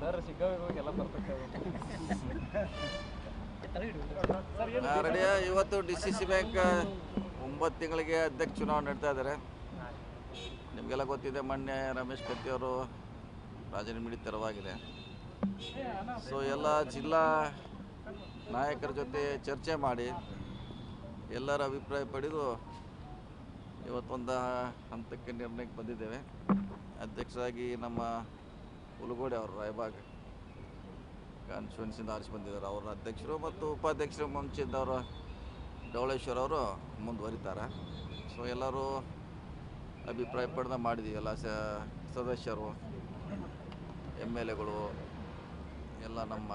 Sir ಸಿಗ್ಗಾವಿಗೆಲ್ಲ perfect ರೆಡಿಯ. ಇವತ್ತು DCC bank 9 ತಿಂಗಳಿಗೆ ಅಧ್ಯಕ್ಷ ಚುನಾವಣೆ ನಡೀತಾ ಇದ್ದಾರೆ. ನಿಮಗೆಲ್ಲ ಗೊತ್ತಿದೆ, ಮೊನ್ನೆ ರಮೇಶ್ ಕತ್ತಿಯವರು ರಾಜೀನಾಮೆ ತೆರವಾಗಿದೆ. ಸೊ ಎಲ್ಲ ಜಿಲ್ಲಾ ನಾಯಕರ ಜೊತೆ ಚರ್ಚೆ ಮಾಡಿ ಎಲ್ಲರ ಅಭಿಪ್ರಾಯ ಪಡೆದು ಇವತ್ತೊಂದು ಹಂತಕ್ಕೆ ನಿರ್ಣಯಕ್ಕೆ ಬಂದಿದ್ದೇವೆ. ಅಧ್ಯಕ್ಷರಾಗಿ ನಮ್ಮ ಹುಲಗೋಡೆ ಅವರು ರಾಯಬಾಗ್ ಕಾನ್ಸ್ಟಿಟ್ಯೂನ್ಸಿಯಿಂದ ಆರಿಸಿ ಬಂದಿದ್ದಾರೆ. ಅವ್ರ ಅಧ್ಯಕ್ಷರು ಮತ್ತು ಉಪಾಧ್ಯಕ್ಷರು ಮುಂಚಿದ್ದವರು ಡವಳೇಶ್ವರ ಅವರು ಮುಂದುವರಿತಾರೆ. ಸೊ ಎಲ್ಲರೂ ಅಭಿಪ್ರಾಯ ಪಡೆದ ಮಾಡಿದ್ದೀವಿ. ಎಲ್ಲ ಸದಸ್ಯರು, MLAಗಳು, ಎಲ್ಲ ನಮ್ಮ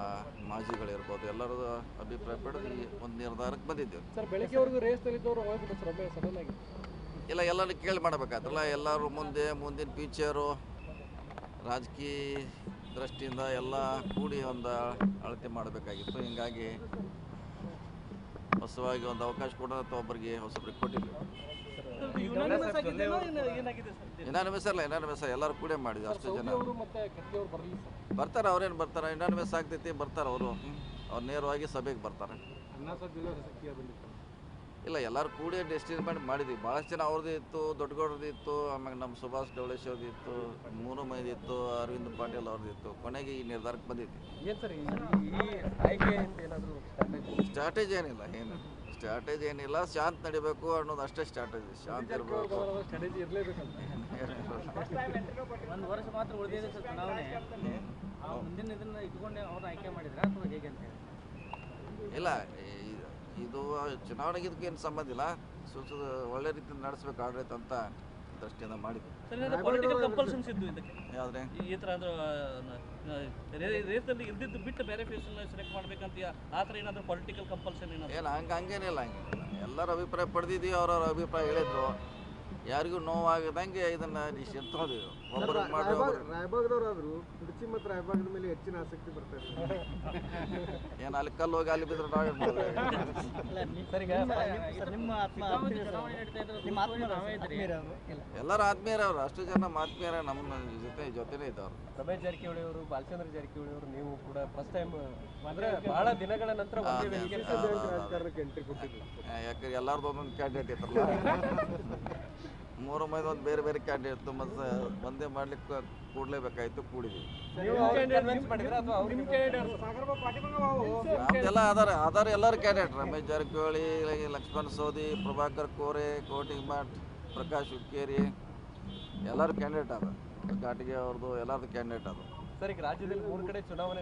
ಮಾಜಿಗಳಿರ್ಬೋದು, ಎಲ್ಲರೂ ಅಭಿಪ್ರಾಯ ಪಡೆದು ಒಂದು ನಿರ್ಧಾರಕ್ಕೆ ಬಂದಿದ್ದೇವೆ. ಸರ್, ಬೆಳಗ್ಗೆವರೆಗೂ ರೇಸ್ನಲ್ಲಿದ್ದವರು ಹೋಗ್ಬಿಟ್ಟು ಸರ್ ಸಡನ್ ಆಗಿ ಇಲ್ಲ, ಎಲ್ಲರೂ ಕೇಳಿ ಮಾಡಬೇಕಾಯ್ತಲ್ಲ. ಎಲ್ಲರೂ ಮುಂದಿನ ಫ್ಯೂಚರು ರಾಜಕೀಯ ದೃಷ್ಟಿಯಿಂದ ಎಲ್ಲ ಕೂಡಿ ಒಂದು ಅಳತೆ ಮಾಡಬೇಕಾಗಿತ್ತು. ಹೀಗಾಗಿ ಹೊಸವಾಗಿ ಒಂದು ಅವಕಾಶ ಕೊಡೋಣ ಅಂತ ಹೊಸಬ್ರಿಗೆ ಕೊಟ್ಟಿದ್ವಿ. ಇನಾನಿಮಸ್ ಎಲ್ಲರೂ ಕೂಡ ಮಾಡಿದ್ವಿ. ಅಷ್ಟು ಜನ ಬರ್ತಾರೆ. ಅವ್ರೇನು ಬರ್ತಾರೆ, ಇನಾನಿಮಸ್ ಆಗ್ತೈತಿ, ಬರ್ತಾರೆ ಅವರು. ಅವ್ರು ನೇರವಾಗಿ ಸಭೆಗೆ ಬರ್ತಾರೆ. ಇಲ್ಲ, ಎಲ್ಲರೂ ಕೂಡಿ ಡೆಸ್ಟಿನೇಟ್ ಮಾಡಿದ್ವಿ. ಭಾಳಷ್ಟು ಜನ ಅವ್ರದ್ದು ಇತ್ತು, ದೊಡ್ಡಗೌಡ್ರದ್ದು ಇತ್ತು, ಆಮೇಲೆ ನಮ್ಮ ಸುಭಾಷ್ ಡವಳೇಶ್ ಅವ್ರದ್ದು ಇತ್ತು, ಮೂರು ಮಂದಿ ಇತ್ತು, ಅರವಿಂದ್ ಪಾಟೀಲ್ ಅವ್ರದ್ದು ಇತ್ತು. ಕೊನೆಗೆ ಈ ನಿರ್ಧಾರಕ್ಕೆ ಬಂದಿದ್ವಿ. ಏನು ಸರ್ ಈ ಆಯ್ಕೆ ಏನಾದರೂ ಸ್ಟ್ರಾಟಜಿ ಏನಿಲ್ಲ. ಶಾಂತ ನಡಿಬೇಕು ಅನ್ನೋದು ಅಷ್ಟೇ ಸ್ಟ್ರಾಟಜಿ. ಶಾಂತ ಇರಬೇಕು. ಸ್ಟ್ರಾಟಜಿ ಇರಲೇಬೇಕಂತ. ಒಂದು ವರ್ಷ ಮಾತ್ರ ಉಳಿದಿದೆ ಸರ್ ಚುನಾವಣೆ. ಮುಂದಿನ ಇದನ್ನು ಇಟ್ಕೊಂಡೆ ಅವ್ರನ್ನ ಆಯ್ಕೆ ಮಾಡಿದ್ರೆ ಅಥವಾ ಹೇಗೆ ಅಂತ ಹೇಳಿ? ಇಲ್ಲ, ಇದು ಚುನಾವಣೆಗೆ ಇದಕ್ಕೇನು ಸಂಬಂಧ ಇಲ್ಲ. ಒಳ್ಳೆ ರೀತಿಯಿಂದ ನಡೆಸ್ಬೇಕು ಆಡಳಿತ ಅಂತ ದೃಷ್ಟಿಯಿಂದ ಮಾಡಿದ್ವಿ. ಪೊಲಿಟಿಕಲ್ ಕಂಪಲ್ಷನ್ಸ್ ಇದ್ದು ಇದಕ್ಕೆ ಯಾವುದೇ ಈ ಥರ ರೇಸಲ್ಲಿ ಇಲ್ದಿದ್ದು ಬಿಟ್ಟು ಬೇರೆ ಫೇಸನ್ನು ಸೆಲೆಕ್ಟ್ ಮಾಡ್ಬೇಕಂತ ಆ ಥರ ಏನಾದರೂ ಪೊಲಿಟಿಕಲ್ ಕಂಪಲ್ಷನ್ ಏನು ಹಂಗೇನಿಲ್ಲ. ಎಲ್ಲರ ಅಭಿಪ್ರಾಯ ಪಡೆದಿದ್ವಿ. ಅವ್ರವ್ರ ಅಭಿಪ್ರಾಯ ಹೇಳಿದ್ರು. ಯಾರಿಗೂ ನೋವಾಗದಂಗೆ ಇದನ್ನು ಡಿಸಿಷನ್ ತೊಗೊಂಡಿವಿ. ಒಬ್ಬರಿಗೆ ಮಾಡಿ ರಾಯಬಾಗ್ದವರಾದ್ರು ಕುರ್ಚಿ ಮತ್ತು ರಾಯಬಾಗದ ಮೇಲೆ ಹೆಚ್ಚಿನ ಆಸಕ್ತಿ ಬರ್ತಾರೆ. ಏನು ಅಲ್ಲಿ ಕಲ್ಲು ಹೋಗಿ ಅಲ್ಲಿ ಬಿದ್ದರೆ ನಾವೇ ಎಲ್ಲರೂ ಆತ್ಮೀಯರವ್ರು. ಅಷ್ಟು ಜನ ಆತ್ಮೀಯರ ನಮ್ಮ ಜೊತೆನೇ ಇದ್ದವ್ರು. ರಮೇಶ್ ಜಾರಕಿಹೊಳಿ ಅವರು, ಬಾಲಚಂದ್ರ ಜಾರಕಿಹೊಳಿ ಅವರು, ನೀವು ಕೂಡ ಫಸ್ಟ್ ಟೈಮ್ ಅಂದರೆ ಬಹಳ ದಿನಗಳ ನಂತರ ರಾಜಕಾರಣಕ್ಕೆ ಎಂಟ್ರಿ ಕೊಟ್ಟಿದ್ರು. ಯಾಕಂದ್ರೆ ಎಲ್ಲರದ್ದು ಒಂದೊಂದು ಕ್ಯಾಂಡಿಡೇಟ್ ಇತ್ತಲ್ಲ. ಮೂರು ಮಂದಿ ಒಂದು ಬೇರೆ ಬೇರೆ ಕ್ಯಾಂಡಿಡೇಟ್ ಇತ್ತು. ಮತ್ತು ಒಂದೇ ಮಾಡ್ಲಿಕ್ಕೆ ಕೂಡಲೇಬೇಕಾಯ್ತು. ಕೂಡಿದ್ವಿ. ನಮ್ದೆಲ್ಲ ಆಧಾರ ಎಲ್ಲರೂ ಕ್ಯಾಂಡಿಡೇಟ್. ರಮೇಶ್ ಜಾರಕಿಹೊಳಿ, ಲಕ್ಷ್ಮಣ್ ಸವದಿ, ಪ್ರಭಾಕರ್ ಕೋರೆ, ಕೋಟಿಮಠ್, ಪ್ರಕಾಶ್ ಹುಕ್ಕೇರಿ ಎಲ್ಲರೂ ಕ್ಯಾಂಡಿಡೇಟ್ ಅದ. ಘಾಟಿಗೆ ಅವ್ರದ್ದು ಎಲ್ಲರದ್ದು ಕ್ಯಾಂಡಿಡೇಟ್ ಅದು. ಸರ್, ಈಗ ರಾಜ್ಯದಲ್ಲಿ 3 ಕಡೆ ಚುನಾವಣೆ